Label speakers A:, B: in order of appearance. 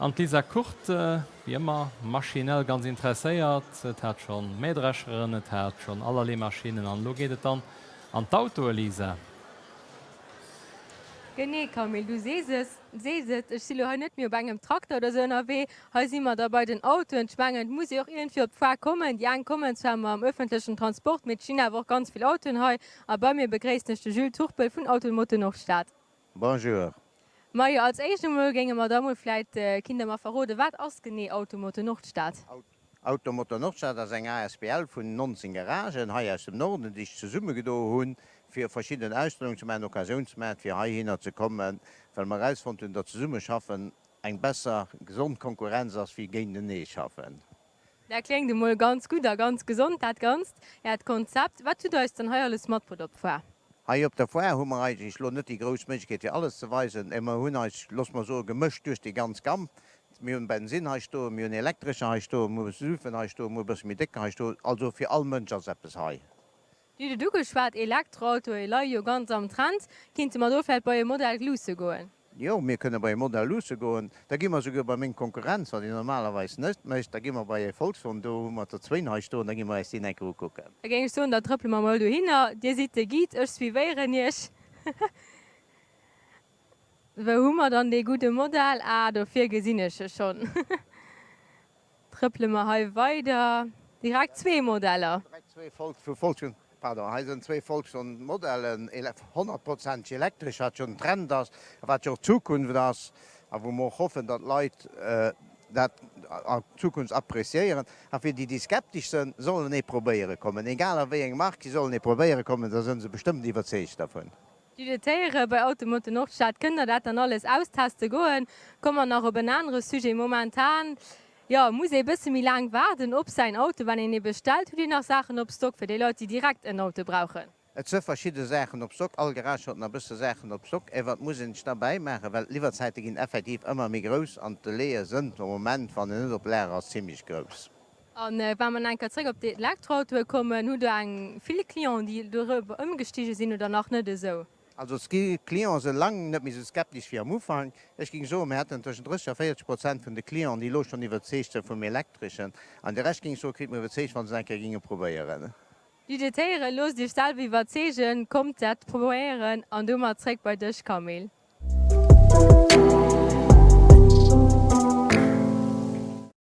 A: An Lisa Kurt wie immer maschinell ganz interesseiert, et hat schon Mädrescheren, et hat schon allerlei Maschinen an lo gehtt dann an d'Auto Lisa.
B: Genné Kamil, du seeset Ech si ha net mir engem Traktor oder so NRW ha immer dabei den Auto entschwangent muss auch irgendwie op Pfer kommen. Die an kommen zwar am öffentlichen Transport mit China woch ganz viel Auto he, a bei mir begréisnechte Jules Tuchbel vun Automoto noch staat.
C: Bonjour.
B: Maier als Eichmol ginge mat dammelläit Kinder ma verrode wat ass gené Automoto noch staat.
C: Automotor Nordstadt ass eng ASPL vun 19 Garagen hai aus dem Norden Dich ze Summe gedo hunn fir verschieden Ausstellungen zu en Okkasionsmät fir hai hinnner ze kommen, well man Reisfon hun dat ze Summe schaffen eng besser gesund Konkurrenz ass wie géint den nee schaffen.
B: Der kling de moll ganz gut a ganz gesund dat ganz. Het Konzept, wat du dats den heierle Smartprodukt war.
C: Hai op der Foer hummer ich lo net die Grosmëchkeet fir alles ze weisen. Emmer hunn loss man so gemëcht duch die ganz Gam. Mi hun Bensinn hasto, mi hun elektrsche Haisto, mo Sufen hasto, mo bes mi Decker hasto, also fir all Mëncher seppes hai.
B: Di du geschwaart Elektroauto e Lei jo ganz am Trend, kind mat dofät bei e Modell Gluse goen.
C: Jo mir kënne bei Modell Luse goen, da gimmer sogur bei még Konkurrenz, wat Di normalerweis net meist, da gimmer bei e Volksfond do mat der Zzween hasto, da gimmer Di enke kucken.
B: Da ging so der Trëppel mal du hinnner, Dir si giet ech wie wéieren niech. We hummer dann de gute Modell do fir gesinneche schon. Trëpple ma hai weiter direkt 2 Modeller.
C: Heisen zwee Volks und Modellen 100% elektrisch hat schon Trend ass, wat jo Zukunft ass, a wo mo hoffen, dat Leiit dat Zukunft appreciieren. A fir die skeptisch sind, sollen e probéiere kommen. Egal wéi eng macht, die sollen e probéiere kommen, da sind se bestimmt iwwerzeich davon.
B: Die Detailiere bei Automoto Nordstadt kënner dat dann alles austaste goen, kommmer nach op een andere Suje momentan. Ja, muss e bisse mi lang warten op sein Auto, wann en e bestellt, die nach Sachen op Stock fir de Leute, die direkt ein Auto brauchen.
C: Et ze verschiedene Sachen op Stock, all Garage hat a bisse Sachen op Stock. Wat muss ich dabei machen, weil Lieferzeitig gin effektiv immer mé groß an de Lehe sind im Moment van den op Lehrer ziemlich groß.
B: An wann man enker zurück op de Elektroauto kommen, hu du eng viele Klienten, die darüber ëmgestiege sinn oder noch net so.
C: Also Klienten se lang net mis so skeptisch fir am Ufang. Ech ging so hätten tschen 30–40% vun de Klienten, die loch schon iwwerzechte vum elektrischen. An de Rest ging so krit iwwerzeich van enke ginge probéieren.
B: Die Detailiere los Dich stal wie Wazegen kommt dat probieren an dummer Zreck bei Dich Kamil.